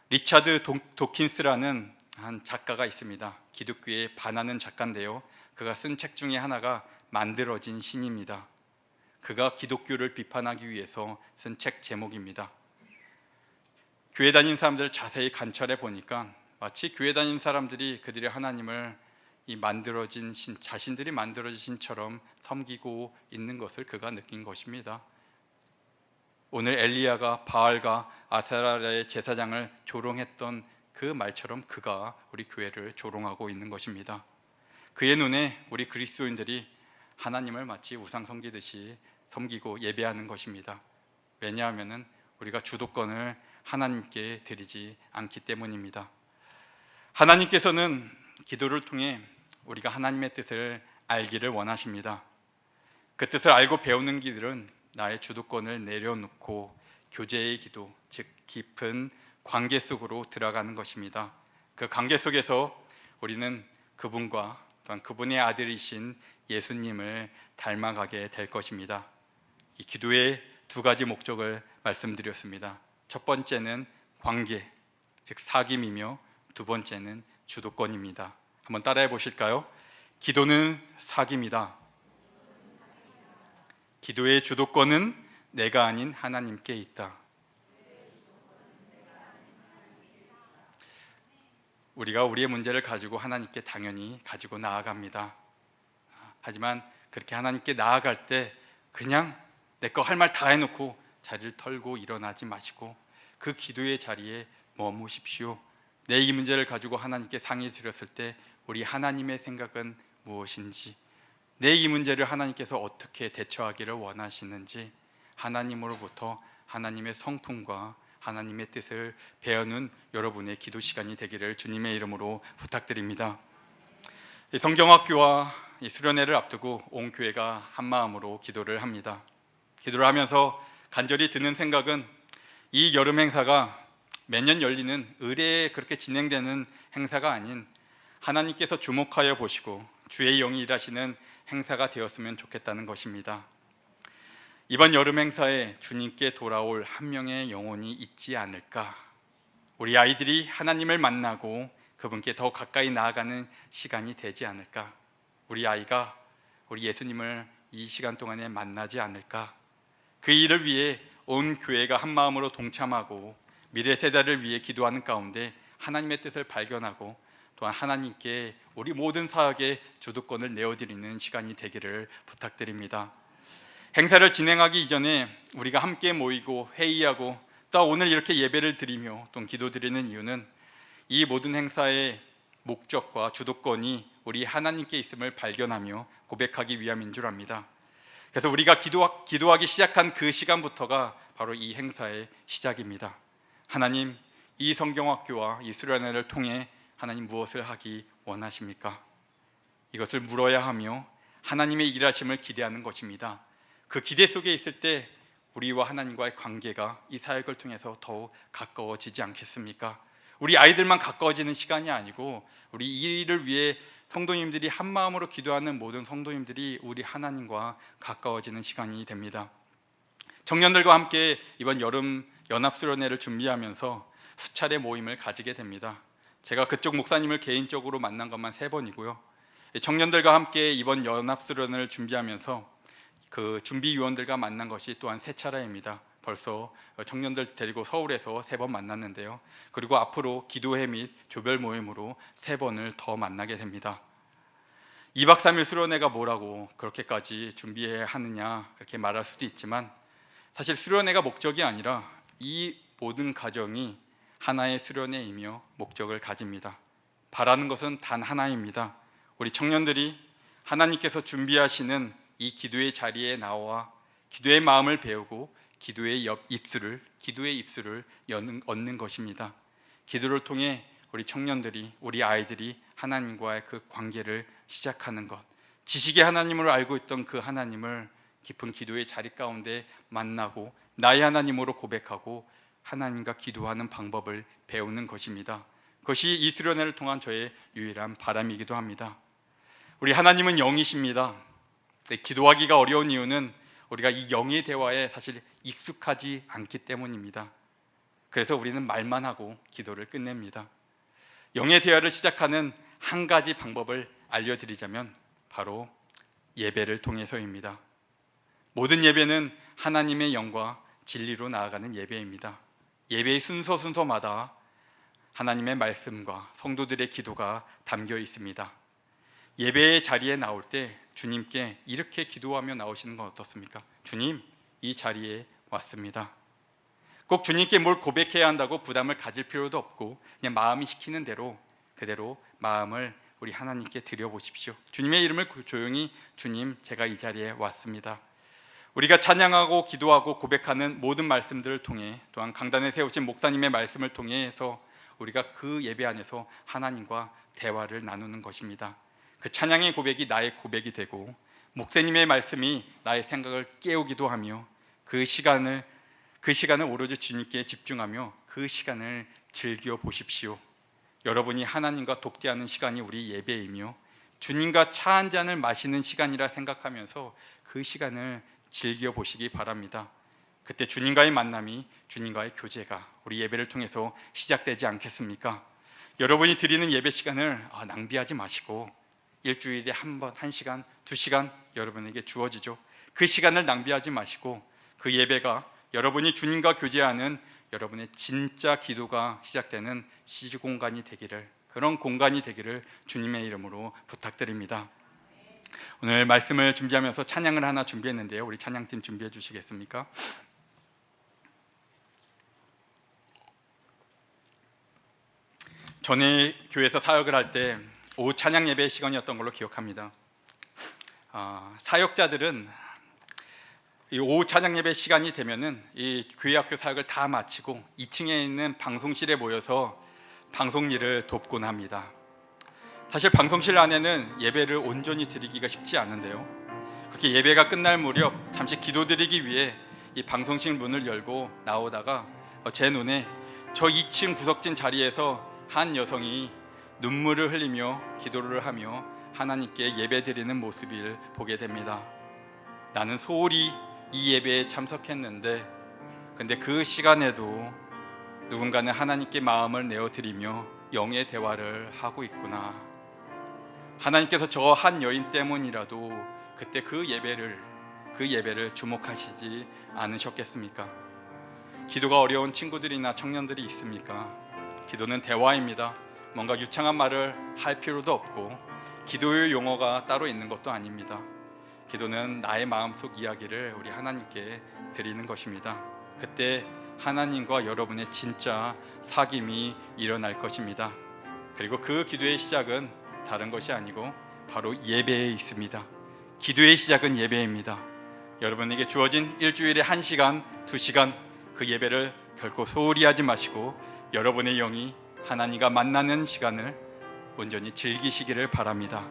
리차드 도킨스라는 한 작가가 있습니다. 기독교에 반하는 작가인데요, 그가 쓴 책 중에 하나가 만들어진 신입니다. 그가 기독교를 비판하기 위해서 쓴 책 제목입니다. 교회 다니는 사람들을 자세히 관찰해 보니까 마치 교회 다니는 사람들이 그들의 하나님을 이 만들어진 신, 자신들이 만들어진 신처럼 섬기고 있는 것을 그가 느낀 것입니다. 오늘 엘리야가 바알과 아세라의 제사장을 조롱했던 그 말처럼 그가 우리 교회를 조롱하고 있는 것입니다. 그의 눈에 우리 그리스도인들이 하나님을 마치 우상 섬기듯이 섬기고 예배하는 것입니다. 왜냐하면 우리가 주도권을 하나님께 드리지 않기 때문입니다. 하나님께서는 기도를 통해 우리가 하나님의 뜻을 알기를 원하십니다. 그 뜻을 알고 배우는 길은 나의 주도권을 내려놓고 교제의 기도, 즉 깊은 관계 속으로 들어가는 것입니다. 그 관계 속에서 우리는 그분과 또한 그분의 아들이신 예수님을 닮아가게 될 것입니다. 이 기도의 두 가지 목적을 말씀드렸습니다. 첫 번째는 관계, 즉 사귐이며 두 번째는 주도권입니다. 한번 따라해 보실까요? 기도는 사귐이다. 기도의 주도권은 내가 아닌 하나님께 있다. 우리가 우리의 문제를 가지고 하나님께 당연히 가지고 나아갑니다. 하지만 그렇게 하나님께 나아갈 때 그냥 내 거 할 말 다 해놓고 자리를 털고 일어나지 마시고 그 기도의 자리에 머무십시오. 내 이 문제를 가지고 하나님께 상의 드렸을 때 우리 하나님의 생각은 무엇인지, 내 이 문제를 하나님께서 어떻게 대처하기를 원하시는지 하나님으로부터 하나님의 성품과 하나님의 뜻을 배우는 여러분의 기도 시간이 되기를 주님의 이름으로 부탁드립니다. 이 성경학교와 이 수련회를 앞두고 온 교회가 한 마음으로 기도를 합니다. 기도를 하면서 간절히 드는 생각은 이 여름 행사가 매년 열리는 의례에 그렇게 진행되는 행사가 아닌 하나님께서 주목하여 보시고 주의 영이 일하시는 행사가 되었으면 좋겠다는 것입니다. 이번 여름 행사에 주님께 돌아올 한 명의 영혼이 있지 않을까? 우리 아이들이 하나님을 만나고 그분께 더 가까이 나아가는 시간이 되지 않을까? 우리 아이가 우리 예수님을 이 시간 동안에 만나지 않을까? 그 일을 위해 온 교회가 한 마음으로 동참하고 미래 세대를 위해 기도하는 가운데 하나님의 뜻을 발견하고 또한 하나님께 우리 모든 사역에 주도권을 내어드리는 시간이 되기를 부탁드립니다. 행사를 진행하기 이전에 우리가 함께 모이고 회의하고 또 오늘 이렇게 예배를 드리며 또 기도드리는 이유는 이 모든 행사의 목적과 주도권이 우리 하나님께 있음을 발견하며 고백하기 위함인 줄 압니다. 그래서 우리가 기도하기 시작한 그 시간부터가 바로 이 행사의 시작입니다. 하나님, 이 성경학교와 이 수련회를 통해 하나님 무엇을 하기 원하십니까? 이것을 물어야 하며 하나님의 일하심을 기대하는 것입니다. 그 기대 속에 있을 때 우리와 하나님과의 관계가 이 사역을 통해서 더욱 가까워지지 않겠습니까? 우리 아이들만 가까워지는 시간이 아니고 우리 이 일을 위해 성도님들이 한 마음으로 기도하는 모든 성도님들이 우리 하나님과 가까워지는 시간이 됩니다. 청년들과 함께 이번 여름 연합수련회를 준비하면서 수차례 모임을 가지게 됩니다. 제가 그쪽 목사님을 개인적으로 만난 것만 3번이고요. 청년들과 함께 이번 연합수련회를 준비하면서 그 준비위원들과 만난 것이 또한 3차례입니다. 벌써 청년들 데리고 서울에서 3번 만났는데요. 그리고 앞으로 기도회 및 조별 모임으로 3번을 더 만나게 됩니다. 2박 3일 수련회가 뭐라고 그렇게까지 준비해야 하느냐 그렇게 말할 수도 있지만 사실 수련회가 목적이 아니라 이 모든 가정이 하나의 수련회이며 목적을 가집니다. 바라는 것은 단 하나입니다. 우리 청년들이 하나님께서 준비하시는 이 기도의 자리에 나와 기도의 마음을 배우고 기도의 입술을 얻는 것입니다. 기도를 통해 우리 청년들이, 우리 아이들이 하나님과의 그 관계를 시작하는 것, 지식의 하나님을 알고 있던 그 하나님을 깊은 기도의 자리 가운데 만나고 나의 하나님으로 고백하고 하나님과 기도하는 방법을 배우는 것입니다. 그것이 이 수련회를 통한 저의 유일한 바람이기도 합니다. 우리 하나님은 영이십니다. 기도하기가 어려운 이유는 우리가 이 영의 대화에 사실 익숙하지 않기 때문입니다. 그래서 우리는 말만 하고 기도를 끝냅니다. 영의 대화를 시작하는 한 가지 방법을 알려드리자면 바로 예배를 통해서입니다. 모든 예배는 하나님의 영과 진리로 나아가는 예배입니다. 예배의 순서마다 하나님의 말씀과 성도들의 기도가 담겨 있습니다. 예배의 자리에 나올 때 주님께 이렇게 기도하며 나오시는 건 어떻습니까? 주님, 이 자리에 왔습니다. 꼭 주님께 뭘 고백해야 한다고 부담을 가질 필요도 없고 그냥 마음이 시키는 대로 그대로 마음을 우리 하나님께 드려보십시오. 주님의 이름을 조용히 주님, 제가 이 자리에 왔습니다. 우리가 찬양하고 기도하고 고백하는 모든 말씀들을 통해 또한 강단에 세우신 목사님의 말씀을 통해서 우리가 그 예배 안에서 하나님과 대화를 나누는 것입니다. 그 찬양의 고백이 나의 고백이 되고 목사님의 말씀이 나의 생각을 깨우기도 하며 그 시간을 오로지 주님께 집중하며 그 시간을 즐겨 보십시오. 여러분이 하나님과 독대하는 시간이 우리 예배이며 주님과 차 한 잔을 마시는 시간이라 생각하면서 그 시간을 즐겨 보시기 바랍니다. 그때 주님과의 만남이, 주님과의 교제가 우리 예배를 통해서 시작되지 않겠습니까? 여러분이 드리는 예배 시간을 낭비하지 마시고 일주일에 한 번, 1시간, 2시간 여러분에게 주어지죠. 그 시간을 낭비하지 마시고 그 예배가 여러분이 주님과 교제하는 여러분의 진짜 기도가 시작되는 시공간이 되기를, 그런 공간이 되기를 주님의 이름으로 부탁드립니다. 오늘 말씀을 준비하면서 찬양을 하나 준비했는데요. 우리 찬양팀 준비해 주시겠습니까? 전에 교회에서 사역을 할 때 오후 찬양 예배 시간이었던 걸로 기억합니다. 사역자들은 이 오후 찬양 예배 시간이 되면은 이 교회 학교 사역을 다 마치고 2층에 있는 방송실에 모여서 방송 일을 돕곤 합니다. 사실 방송실 안에는 예배를 온전히 드리기가 쉽지 않은데요. 그렇게 예배가 끝날 무렵 잠시 기도드리기 위해 이 방송실 문을 열고 나오다가 제 눈에 저 2층 구석진 자리에서 한 여성이 눈물을 흘리며 기도를 하며 하나님께 예배드리는 모습을 보게 됩니다. 나는 소홀히 이 예배에 참석했는데 근데 그 시간에도 누군가는 하나님께 마음을 내어드리며 영의 대화를 하고 있구나. 하나님께서 저 한 여인 때문이라도 그때 그 예배를 주목하시지 않으셨겠습니까? 기도가 어려운 친구들이나 청년들이 있습니까? 기도는 대화입니다. 뭔가 유창한 말을 할 필요도 없고 기도의 용어가 따로 있는 것도 아닙니다. 기도는 나의 마음속 이야기를 우리 하나님께 드리는 것입니다. 그때 하나님과 여러분의 진짜 사귐이 일어날 것입니다. 그리고 그 기도의 시작은 다른 것이 아니고 바로 예배에 있습니다. 기도의 시작은 예배입니다. 여러분에게 주어진 일주일에 1시간, 2시간 그 예배를 결코 소홀히 하지 마시고 여러분의 영이 하나님과 만나는 시간을 온전히 즐기시기를 바랍니다.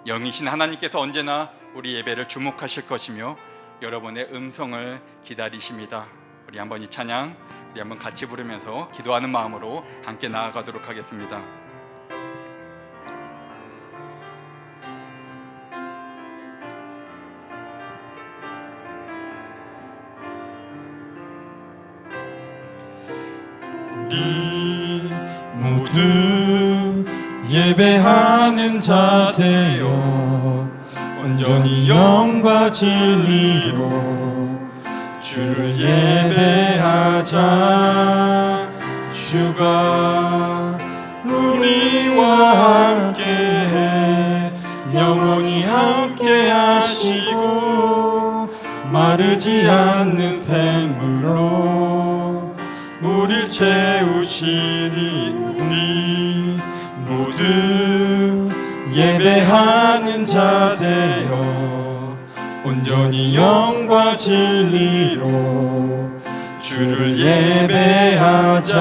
영이신 하나님께서 언제나 우리 예배를 주목하실 것이며 여러분의 음성을 기다리십니다. 우리 한번 이 찬양 우리 한번 같이 부르면서 기도하는 마음으로 함께 나아가도록 하겠습니다. 우리 모두 예배하는 자 되어 온전히 영과 진리로 주를 예배하자. 주가 우리와 함께해 영원히 함께하시고 마르지 않는 샘물로 우릴 채우시리. 우리 모두 예배하는 자 되어 온전히 영과 진리로 주를 예배하자.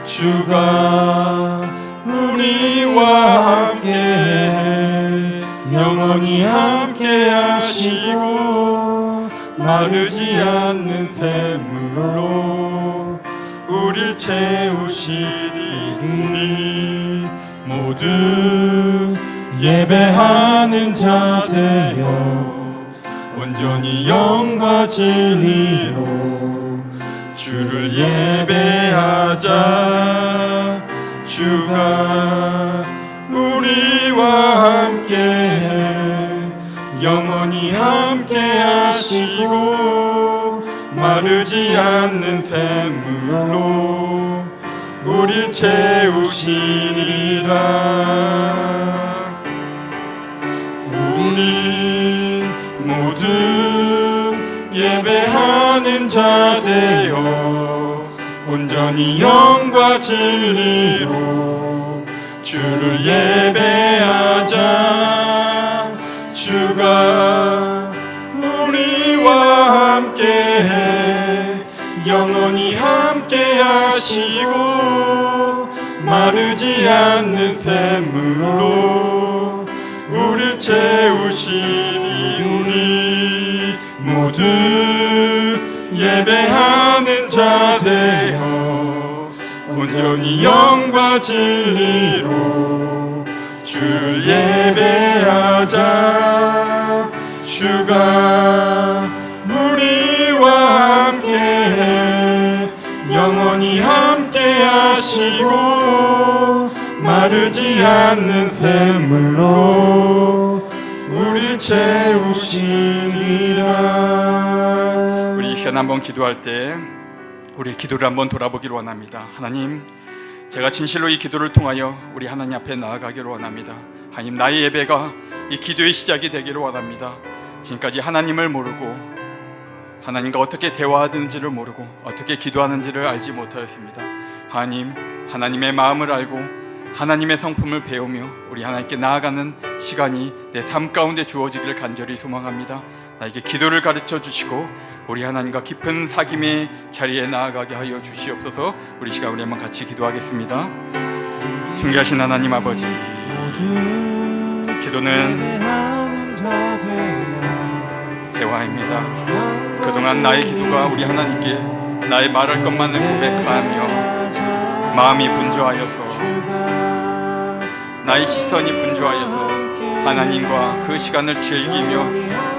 주가 우리와 함께 영원히 함께 하시고 마르지 않는 샘물로 우릴 채우시리. 우리 모두 예배하는 자 되어 온전히 영과 진리로 주를 예배하자. 주가 우리와 함께 영원히 함께 하시고 마르지 않는 샘물로 우릴 채우시리라. 우리 모두 예배하는 예배하는 자 되어 온전히 영과 진리로 주를 예배하자. 주가 우리와 함께해 영원히 함께하시고 마르지 않는 샘물로 우릴 채우시니 우리 모두 예배하는 자 되어 온전히 영과 진리로 주를 예배하자. 주가 우리와 함께해 영원히 함께하시고 마르지 않는 샘물로 우릴 채우시리라. 우리 이 시간 한번 기도할 때 우리의 기도를 한번 돌아보기를 원합니다. 하나님, 제가 진실로 이 기도를 통하여 우리 하나님 앞에 나아가기를 원합니다. 하나님, 나의 예배가 이 기도의 시작이 되기를 원합니다. 지금까지 하나님을 모르고 하나님과 어떻게 대화하는지를 모르고 어떻게 기도하는지를 알지 못하였습니다. 하나님, 하나님의 마음을 알고 하나님의 성품을 배우며 우리 하나님께 나아가는 시간이 내 삶 가운데 주어지기를 간절히 소망합니다. 나에게 기도를 가르쳐 주시고 우리 하나님과 깊은 사귐의 자리에 나아가게 하여 주시옵소서. 우리 시간 우리 한번 같이 기도하겠습니다. 존귀하신 하나님 아버지, 기도는 대화입니다. 그동안 나의 기도가 우리 하나님께 나의 말할 것만을 고백하며 마음이 분주하여서 나의 시선이 분주하여서 하나님과 그 시간을 즐기며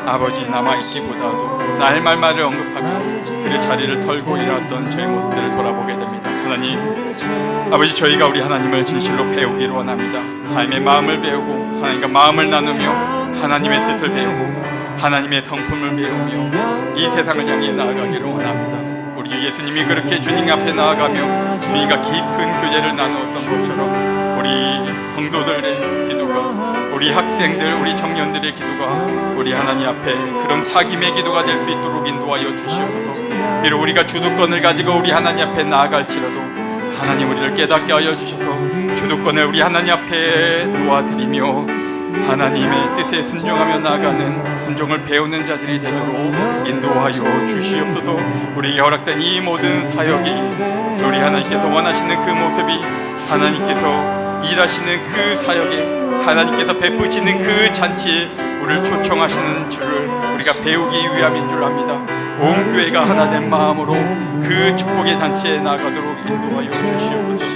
아버지 남아있기보다도 나의 말만을 언급하며 그 자리를 털고 일어났던 저의 모습들을 돌아보게 됩니다. 하나님 아버지, 저희가 우리 하나님을 진실로 배우기를 원합니다. 하나님의 마음을 배우고 하나님과 마음을 나누며 하나님의 뜻을 배우고 하나님의 성품을 배우며 이 세상을 향해 나아가기를 원합니다. 우리 예수님이 그렇게 주님 앞에 나아가며 주님과 깊은 교제를 나누었던 것처럼 우리 성도들의 기도가, 우리 학생들, 우리 청년들의 기도가 우리 하나님 앞에 그런 사귐의 기도가 될 수 있도록 인도하여 주시옵소서. 비록 우리가 주도권을 가지고 우리 하나님 앞에 나아갈지라도 하나님 우리를 깨닫게 하여 주셔서 주도권을 우리 하나님 앞에 놓아드리며 하나님의 뜻에 순종하며 나아가는 순종을 배우는 자들이 되도록 인도하여 주시옵소서. 우리에게 허락된 이 모든 사역이 우리 하나님께서 원하시는 그 모습이 하나님께서 일하시는 그 사역에 하나님께서 베푸시는 그 잔치에 우리를 초청하시는 줄을 우리가 배우기 위함인 줄 압니다. 온 교회가 하나 된 마음으로 그 축복의 잔치에 나아가도록 인도하여 주시옵소서.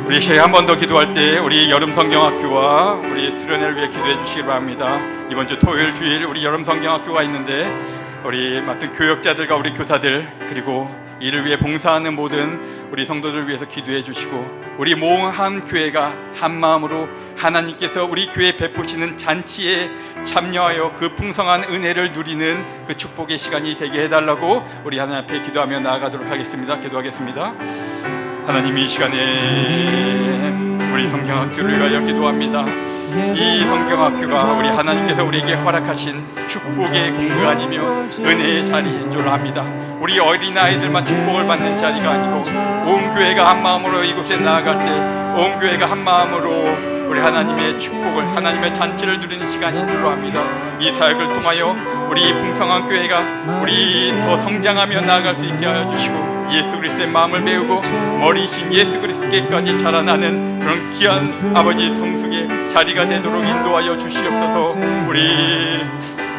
우리 시간에 한 번 더 기도할 때 우리 여름 성경학교와 우리 수련회를 위해 기도해 주시기 바랍니다. 이번 주 토요일 주일 우리 여름 성경학교가 있는데 우리 맡은 교역자들과 우리 교사들 그리고 이를 위해 봉사하는 모든 우리 성도들을 위해서 기도해 주시고 우리 모든 한 교회가 한 마음으로 하나님께서 우리 교회에 베푸시는 잔치에 참여하여 그 풍성한 은혜를 누리는 그 축복의 시간이 되게 해달라고 우리 하나님 앞에 기도하며 나아가도록 하겠습니다. 기도하겠습니다. 하나님, 이 시간에 우리 성경학교를 위하여 기도합니다. 이 성경학교가 우리 하나님께서 우리에게 허락하신 축복의 공간이며 은혜의 자리인 줄 압니다. 우리 어린아이들만 축복을 받는 자리가 아니고 온 교회가 한 마음으로 이곳에 나아갈 때 온 교회가 한 마음으로 우리 하나님의 축복을, 하나님의 잔치를 누리는 시간인 줄로 압니다. 이 사역을 통하여 우리 풍성한 교회가 우리 더 성장하며 나아갈 수 있게 하여 주시고 예수 그리스도의 마음을 배우고 머리이신 예수 그리스도께까지 자라나는 그런 귀한 아버지 성숙의 자리가 되도록 인도하여 주시옵소서. 우리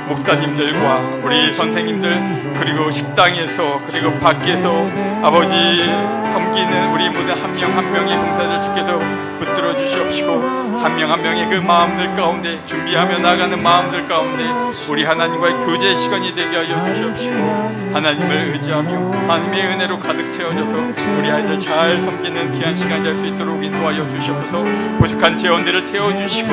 목사님들과 우리 선생님들 그리고 식당에서 그리고 밖에서 아버지 섬기는 우리 모든 한 명 한 명의 봉사를 주께서 붙들어 주시옵시고 한 명 한 명의 그 마음들 가운데 준비하며 나가는 마음들 가운데 우리 하나님과의 교제 시간이 되게 하여 주시옵시고 하나님을 의지하며 하나님의 은혜로 가득 채워져서 우리 아이들 잘 섬기는 귀한 시간이 될 수 있도록 인도하여 주시옵소서. 부족한 재원들을 채워주시고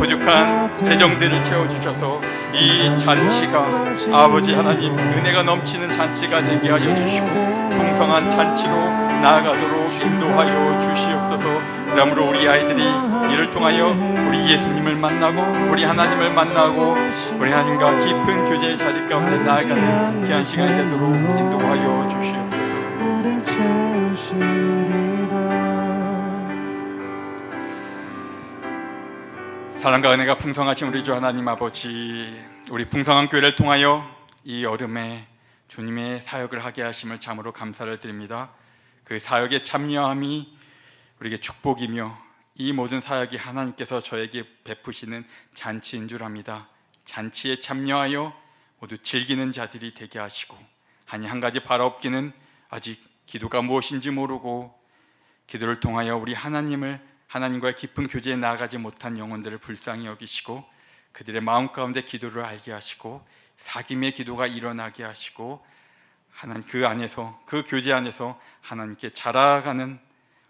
부족한 재정들을 채워주셔서 이 잔치가 아버지 하나님 은혜가 넘치는 잔치가 되게 하여 주시고 풍성한 잔치로 나아가도록 인도하여 주시옵소서. 그러므로 우리 아이들이 이를 통하여 우리 예수님을 만나고 우리 하나님을 만나고 우리 하나님과 깊은 교제의 자리 가운데 나아가는 귀한 시간이 되도록 인도하여 주시옵소서. 사랑과 은혜가 풍성하신 우리 주 하나님 아버지, 우리 풍성한 교회를 통하여 이 여름에 주님의 사역을 하게 하심을 참으로 감사를 드립니다. 그 사역에 참여함이 우리에게 축복이며 이 모든 사역이 하나님께서 저에게 베푸시는 잔치인 줄 압니다. 잔치에 참여하여 모두 즐기는 자들이 되게 하시고, 아니 한 가지 바라옵기는 아직 기도가 무엇인지 모르고 기도를 통하여 우리 하나님과의 깊은 교제에 나아가지 못한 영혼들을 불쌍히 여기시고 그들의 마음 가운데 기도를 알게 하시고 사귐의 기도가 일어나게 하시고 하나님 그 교제 안에서 하나님께 자라가는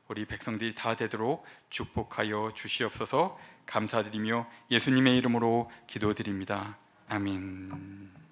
우리 백성들이 다 되도록 축복하여 주시옵소서. 감사드리며 예수님의 이름으로 기도드립니다. 아멘.